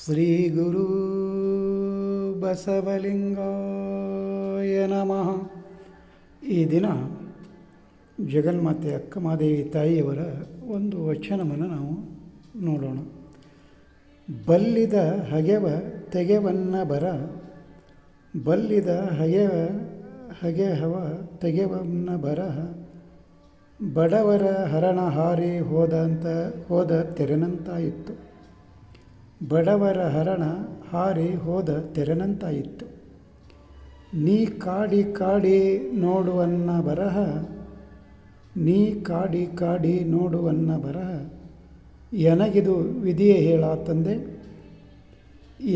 ಶ್ರೀ ಗುರು ಬಸವಲಿಂಗಾಯ ನಮಃ. ಈ ದಿನ ಜಗನ್ಮಾತೆ ಅಕ್ಕಮಹಾದೇವಿ ತಾಯಿಯವರ ಒಂದು ವಚನವನ್ನು ನಾವು ನೋಡೋಣ. ಬಲ್ಲಿದ ಹಗೆವ ತೆಗೆವನ್ನ ಬರ, ಬಲ್ಲಿದ ಹಗೆಹವ ತೆಗೆವನ್ನ ಬರ, ಬಡವರ ಹರಣ ಹಾರಿ ಹೋದ ತೆರೆನಂತಾಯಿತು. ಬಡವರ ಹರಣ ಹಾರಿ ಹೋದ ತೆರೆನಂತಾಯಿತು. ನೀ ಕಾಡಿ ಕಾಡಿ ನೋಡುವನ್ನ ಬರಹ, ನೀ ಕಾಡಿ ಕಾಡಿ ನೋಡುವನ್ನ ಬರಹ, ಎನಗಿದು ವಿಧಿಯೇ ಹೇಳ ತಂದೆ,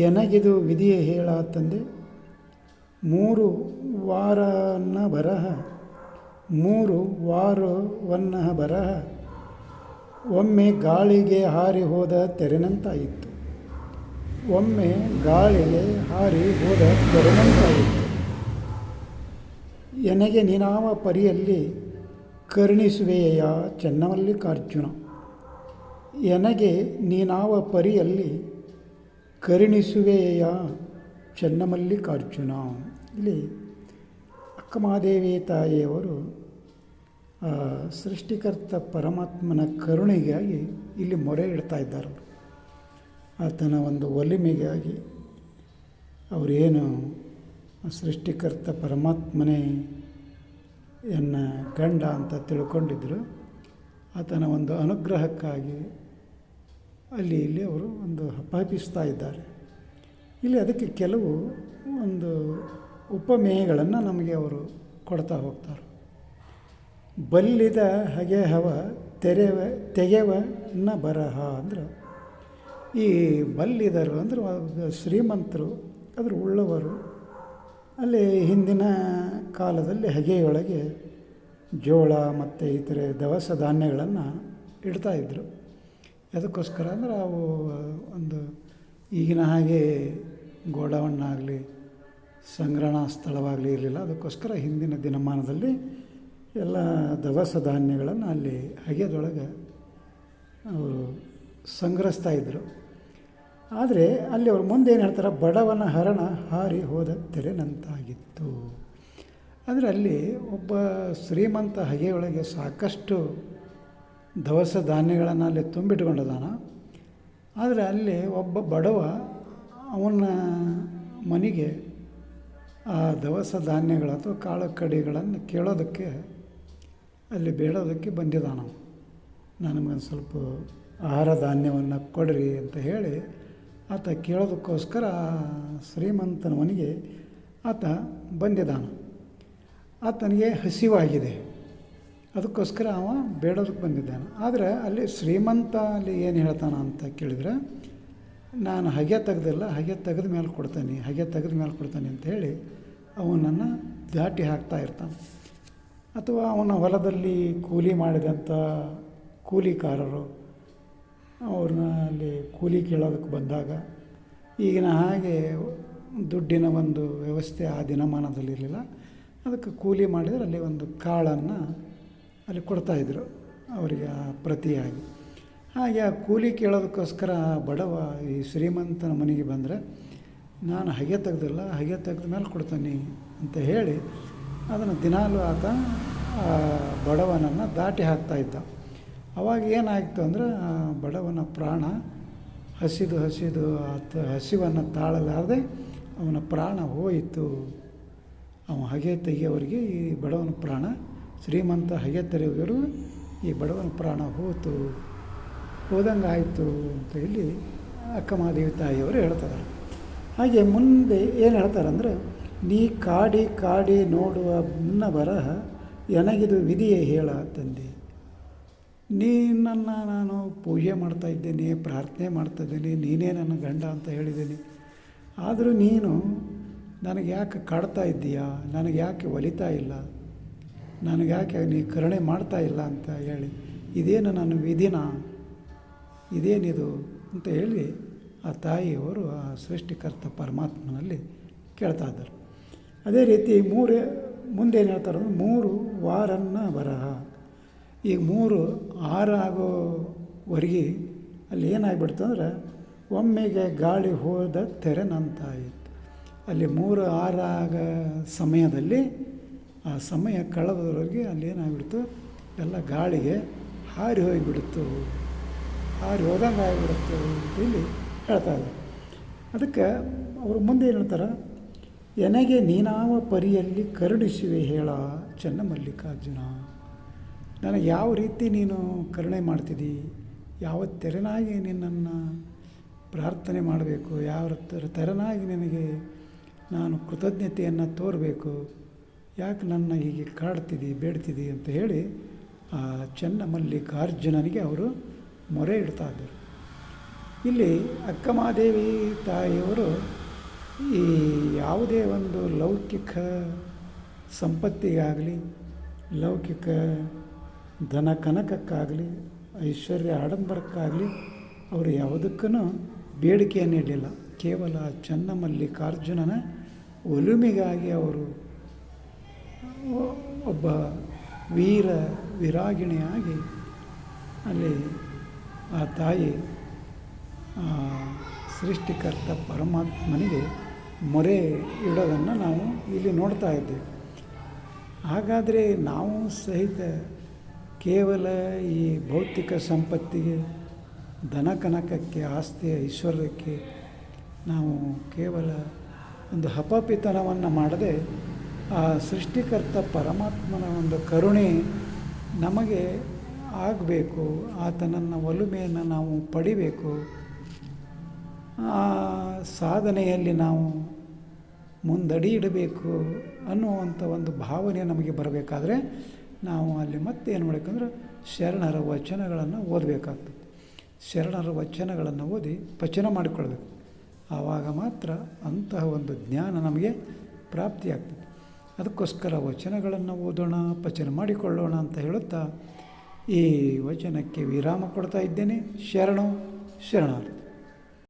ಎನಗಿದು ವಿಧಿಯೇ ಹೇಳ ತಂದೆ. 3 ವಾರವನ್ನ ಬರಹ, 3 ವಾರವನ್ನ ಬರಹ, ಒಮ್ಮೆ ಗಾಳಿಗೆ ಹಾರಿ ಹೋದ ತೆರೆನಂತಾಯಿತು. ಒಮ್ಮೆ ಗಾಳಿಗೆ ಹಾರಿ ಹೋದ ತೆರೆನಂತಾಯಿತು. ಎನಗೆ ನೀನಾವ ಪರಿಯಲ್ಲಿ ಕರುಣಿಸುವೆಯ ಚೆನ್ನಮಲ್ಲಿಕಾರ್ಜುನ, ಎನಗೆ ನೀನಾವ ಪರಿಯಲ್ಲಿ ಕರುಣಿಸುವೆಯ ಚೆನ್ನಮಲ್ಲಿಕಾರ್ಜುನ. ಇಲ್ಲಿ ಅಕ್ಕಮಹಾದೇವಿ ತಾಯಿಯವರು ಸೃಷ್ಟಿಕರ್ತ ಪರಮಾತ್ಮನ ಕರುಣೆಗಾಗಿ ಇಲ್ಲಿ ಮೊರೆ ಇಡ್ತಾ ಇದ್ದಾರೆ. ಆತನ ಒಂದು ಒಲಿಮೆಗಾಗಿ ಅವರೇನು ಸೃಷ್ಟಿಕರ್ತ ಪರಮಾತ್ಮನೇ ಗಂಡ ಅಂತ ತಿಳ್ಕೊಂಡಿದ್ದರು, ಆತನ ಒಂದು ಅನುಗ್ರಹಕ್ಕಾಗಿ ಇಲ್ಲಿ ಅವರು ಒಂದು ಹಪಾಪಿಸ್ತಾ ಇದ್ದಾರೆ. ಇಲ್ಲಿ ಅದಕ್ಕೆ ಕೆಲವು ಒಂದು ಉಪಮೇಯಗಳನ್ನು ನಮಗೆ ಅವರು ಕೊಡ್ತಾ ಹೋಗ್ತಾರೆ. ಬಲ್ಲಿದ ಹಗೆಹವ ತೆಗೆವನ್ನ ಬರಹ ಅಂದ್ರೆ, ಈ ಬಲ್ಲಿದರು ಅಂದ್ರೆ ಶ್ರೀಮಂತರು, ಅದ್ರ ಉಳ್ಳವರು. ಅಲ್ಲಿ ಹಿಂದಿನ ಕಾಲದಲ್ಲಿ ಹಗೆಯೊಳಗೆ ಜೋಳ ಮತ್ತು ಇತರೆ ದವಸ ಧಾನ್ಯಗಳನ್ನು ಇಡ್ತಾಯಿದ್ರು. ಅದಕ್ಕೋಸ್ಕರ ಅಂದ್ರೆ ಅವು ಒಂದು ಈಗಿನ ಹಾಗೆ ಗೋಡೌನ್ನಾಗಲಿ ಸಂಗ್ರಹಣಾ ಸ್ಥಳವಾಗಲಿ ಇರಲಿಲ್ಲ. ಅದಕ್ಕೋಸ್ಕರ ಹಿಂದಿನ ದಿನಮಾನದಲ್ಲಿ ಎಲ್ಲ ದವಸ ಧಾನ್ಯಗಳನ್ನು ಅಲ್ಲಿ ಹಗೆದೊಳಗೆ ಅವರು ಸಂಗ್ರಹಿಸ್ತಾಯಿದ್ರು. ಆದರೆ ಅಲ್ಲಿ ಅವ್ರು ಮುಂದೆ ಏನು ಹೇಳ್ತಾರೆ, ಬಡವನ ಹರಣ ಹಾರಿ ಹೋದ ತೆರೆನಂತಾಗಿತ್ತು. ಅಂದರೆ ಅಲ್ಲಿ ಒಬ್ಬ ಶ್ರೀಮಂತ ಹಗೆಯೊಳಗೆ ಸಾಕಷ್ಟು ದವಸ ಧಾನ್ಯಗಳನ್ನು ಅಲ್ಲಿ ತುಂಬಿಟ್ಕೊಂಡಿದ್ದಾನ. ಆದರೆ ಅಲ್ಲಿ ಒಬ್ಬ ಬಡವ ಅವನ ಮನೆಗೆ ಆ ದವಸ ಧಾನ್ಯಗಳು ಅಥವಾ ಕಾಳು ಕಡಿಗಳನ್ನು ಕೇಳೋದಕ್ಕೆ, ಅಲ್ಲಿ ಬೇಡೋದಕ್ಕೆ ಬಂದಿದ್ದಾನ. ನನಗೊಂದು ಸ್ವಲ್ಪ ಆಹಾರ ಧಾನ್ಯವನ್ನು ಕೊಡ್ರಿ ಅಂತ ಹೇಳಿ ಆತ ಕೇಳೋದಕ್ಕೋಸ್ಕರ ಶ್ರೀಮಂತನ ಮನೆಗೆ ಆತ ಬಂದಿದ್ದಾನೆ. ಆತನಿಗೆ ಹಸಿವಾಗಿದೆ, ಅದಕ್ಕೋಸ್ಕರ ಅವ ಬೇಡೋದಕ್ಕೆ ಬಂದಿದ್ದಾನೆ. ಆದರೆ ಅಲ್ಲಿ ಶ್ರೀಮಂತ ಅಲ್ಲಿ ಏನು ಹೇಳ್ತಾನೆ ಅಂತ ಕೇಳಿದರೆ, ನಾನು ಹಗೆ ತೆಗೆದಿಲ್ಲ, ಹಗೆ ತೆಗೆದ ಮೇಲೆ ಕೊಡ್ತಾನೆ, ಹಗೆ ತೆಗೆದ ಮೇಲೆ ಕೊಡ್ತಾನೆ ಅಂತ ಹೇಳಿ ಅವನನ್ನು ದಾಟಿ ಹಾಕ್ತಾ ಇರ್ತಾನೆ. ಅಥವಾ ಅವನ ಹೊಲದಲ್ಲಿ ಕೂಲಿ ಮಾಡಿದಂಥ ಕೂಲಿಕಾರರು ಅವ್ರನ್ನ ಅಲ್ಲಿ ಕೂಲಿ ಕೇಳೋದಕ್ಕೆ ಬಂದಾಗ, ಈಗಿನ ಹಾಗೆ ದುಡ್ಡಿನ ಒಂದು ವ್ಯವಸ್ಥೆ ಆ ದಿನಮಾನದಲ್ಲಿರಲಿಲ್ಲ. ಅದಕ್ಕೆ ಕೂಲಿ ಮಾಡಿದರೆ ಅಲ್ಲಿ ಒಂದು ಕಾಳನ್ನು ಅಲ್ಲಿ ಕೊಡ್ತಾಯಿದ್ರು ಅವರಿಗೆ ಪ್ರತಿಯಾಗಿ. ಹಾಗೆ ಆ ಕೂಲಿ ಕೇಳೋದಕ್ಕೋಸ್ಕರ ಬಡವ ಈ ಶ್ರೀಮಂತನ ಮನೆಗೆ ಬಂದರೆ, ನಾನು ಹಗೆ ತೆಗೆದಿಲ್ಲ, ಹಗೆ ತೆಗೆದ ಮೇಲೆ ಕೊಡ್ತಾನೆ ಅಂತ ಹೇಳಿ ಅದನ್ನು ದಿನಾಲೂ ಆತ ಆ ಬಡವನನ್ನು ದಾಟಿ ಹಾಕ್ತಾಯಿದ್ದ. ಅವಾಗ ಏನಾಯಿತು ಅಂದರೆ, ಆ ಬಡವನ ಪ್ರಾಣ ಹಸಿದು ಆತ ಹಸಿವನ್ನು ತಾಳಲಾರದೆ ಅವನ ಪ್ರಾಣ ಹೋಯಿತು. ಅವ ಹಗೆ ತೆಗೆಯೋರಿಗೆ ಈ ಬಡವನ ಪ್ರಾಣ, ಶ್ರೀಮಂತ ಹಗೆ ತೆರೆಯೋರು ಈ ಬಡವನ ಪ್ರಾಣ ಹೋದಂಗೆ ಆಯಿತು ಅಂತ ಇಲ್ಲಿ ಅಕ್ಕಮಹಾದೇವಿ ತಾಯಿಯವರು ಹೇಳ್ತಾರೆ. ಹಾಗೆ ಮುಂದೆ ಏನು ಹೇಳ್ತಾರಂದ್ರೆ, ನೀ ಕಾಡಿ ಕಾಡಿ ನೋಡುವ ಮುನ್ನ ಬರಹ, ಎನಗಿದು ವಿಧಿಯೇ ಹೇಳ ತಂದೆ. ನೀನನ್ನು ನಾನು ಪೂಜೆ ಮಾಡ್ತಾಯಿದ್ದೇನೆ, ಪ್ರಾರ್ಥನೆ ಮಾಡ್ತಾಯಿದ್ದೀನಿ, ನೀನೇ ನನ್ನ ಗಂಡ ಅಂತ ಹೇಳಿದ್ದೀನಿ. ಆದರೂ ನೀನು ನನಗೆ ಯಾಕೆ ಕಾಡ್ತಾ ಇದ್ದೀಯಾ, ನನಗೆ ಯಾಕೆ ಒಲಿತಾ ಇಲ್ಲ, ನನಗೆ ಯಾಕೆ ನೀ ಕರುಣೆ ಮಾಡ್ತಾ ಇಲ್ಲ ಅಂತ ಹೇಳಿ, ಇದೇನು ನನ್ನ ವಿಧಿನ, ಇದೇನಿದು ಅಂತ ಹೇಳಿ ಆ ತಾಯಿಯವರು ಆ ಸೃಷ್ಟಿಕರ್ತ ಪರಮಾತ್ಮನಲ್ಲಿ ಕೇಳ್ತಾ ಇದ್ದಾರೆ. ಅದೇ ರೀತಿ ಮುಂದೇನು ಹೇಳ್ತಾರೆ, 3 ವಾರನ್ನ ಬರಹ. ಈಗ 3 ಆಗೋವರೆಗೆ ಅಲ್ಲಿ ಏನಾಗ್ಬಿಡ್ತು ಅಂದ್ರೆ, ಒಮ್ಮೆಗೆ ಗಾಳಿ ಹೋದ ತೆರೆನಂತಾಯಿತು. ಅಲ್ಲಿ 3-6 ಆಗ ಸಮಯದಲ್ಲಿ ಆ ಸಮಯ ಕಳೆದವರೆಗೆ ಅಲ್ಲಿ ಏನಾಗ್ಬಿಡ್ತು, ಎಲ್ಲ ಗಾಳಿಗೆ ಹಾರಿ ಹೋಗಿಬಿಡ್ತು, ಹಾರಿ ಹೋದಂಗೆ ಆಗಿಬಿಡುತ್ತೆ ಅಂತ ಇಲ್ಲಿ ಹೇಳ್ತಾ ಇದ್ದಾರೆ. ಅದಕ್ಕೆ ಅವರು ಮುಂದೆ ಏನು ಹೇಳ್ತಾರೆ, ಎನಗೆ ನೀನಾವ ಪರಿಯಲ್ಲಿ ಕರುಣಿಸುವೆ ಹೇಳ ಚೆನ್ನಮಲ್ಲಿಕಾರ್ಜುನ. ನನಗೆ ಯಾವ ರೀತಿ ನೀನು ಕರುಣೆ ಮಾಡ್ತಿದ್ದಿ, ಯಾವ ತೆರನಾಗಿ ನಿನ್ನನ್ನು ಪ್ರಾರ್ಥನೆ ಮಾಡಬೇಕು, ಯಾವ ತೆರನಾಗಿ ನಿನಗೆ ನಾನು ಕೃತಜ್ಞತೆಯನ್ನು ತೋರಬೇಕು, ಯಾಕೆ ನನ್ನ ಹೀಗೆ ಕಾಡ್ತಿದ್ದಿ ಬೇಡ್ತಿದ್ದಿ ಅಂತ ಹೇಳಿ ಆ ಚೆನ್ನಮಲ್ಲಿಕಾರ್ಜುನನಿಗೆ ಅವರು ಮೊರೆ ಇಡ್ತಾ ಇದ್ದರು. ಇಲ್ಲಿ ಅಕ್ಕಮಹಾದೇವಿ ತಾಯಿಯವರು ಈ ಯಾವುದೇ ಒಂದು ಲೌಕಿಕ ಸಂಪತ್ತಿಗಾಗಲಿ, ಲೌಕಿಕ ಧನ ಕನಕಕ್ಕಾಗಲಿ, ಐಶ್ವರ್ಯ ಆಡಂಬರಕ್ಕಾಗಲಿ ಅವರು ಯಾವುದಕ್ಕೂ ಬೇಡಿಕೆಯನ್ನು ಇಡಲಿಲ್ಲ. ಕೇವಲ ಚೆನ್ನಮಲ್ಲಿಕಾರ್ಜುನನ ಒಲುಮೆಗಾಗಿ ಅವರು ಒಬ್ಬ ವೀರ ವಿರಾಗಿಣಿಯಾಗಿ ಅಲ್ಲಿ ಆ ತಾಯಿ ಸೃಷ್ಟಿಕರ್ತ ಪರಮಾತ್ಮನಿಗೆ ಮೊರೆ ಇಡೋದನ್ನು ನಾವು ಇಲ್ಲಿ ನೋಡ್ತಾ ಇದ್ದೇವೆ. ಹಾಗಾದರೆ ನಾವು ಸಹಿತ ಕೇವಲ ಈ ಭೌತಿಕ ಸಂಪತ್ತಿಗೆ, ಧನ ಕನಕಕ್ಕೆ, ಆಸ್ತಿ ಐಶ್ವರ್ಯಕ್ಕೆ ನಾವು ಕೇವಲ ಒಂದು ಹಪಪಿತನವನ್ನು ಮಾಡದೆ ಆ ಸೃಷ್ಟಿಕರ್ತ ಪರಮಾತ್ಮನ ಒಂದು ಕರುಣೆ ನಮಗೆ ಆಗಬೇಕು, ಆತನನ್ನು ಒಲುಮೆಯನ್ನು ನಾವು ಪಡಿಬೇಕು, ಆ ಸಾಧನೆಯಲ್ಲಿ ನಾವು ಮುಂದಡಿ ಇಡಬೇಕು ಅನ್ನುವಂಥ ಒಂದು ಭಾವನೆ ನಮಗೆ ಬರಬೇಕಾದ್ರೆ ನಾವು ಅಲ್ಲಿ ಮತ್ತೆ ಏನು ಮಾಡಬೇಕಂದ್ರೆ ಶರಣರ ವಚನಗಳನ್ನು ಓದಬೇಕಾಗ್ತದೆ. ಶರಣರ ವಚನಗಳನ್ನು ಓದಿ ಪಚನ ಮಾಡಿಕೊಳ್ಬೇಕು. ಆವಾಗ ಮಾತ್ರ ಅಂತಹ ಒಂದು ಜ್ಞಾನ ನಮಗೆ ಪ್ರಾಪ್ತಿಯಾಗ್ತದೆ. ಅದಕ್ಕೋಸ್ಕರ ವಚನಗಳನ್ನು ಓದೋಣ, ಪಚನ ಮಾಡಿಕೊಳ್ಳೋಣ ಅಂತ ಹೇಳುತ್ತಾ ಈ ವಚನಕ್ಕೆ ವಿರಾಮ ಕೊಡ್ತಾ ಇದ್ದೇನೆ. ಶರಣು ಶರಣಾರ್ಥಿ.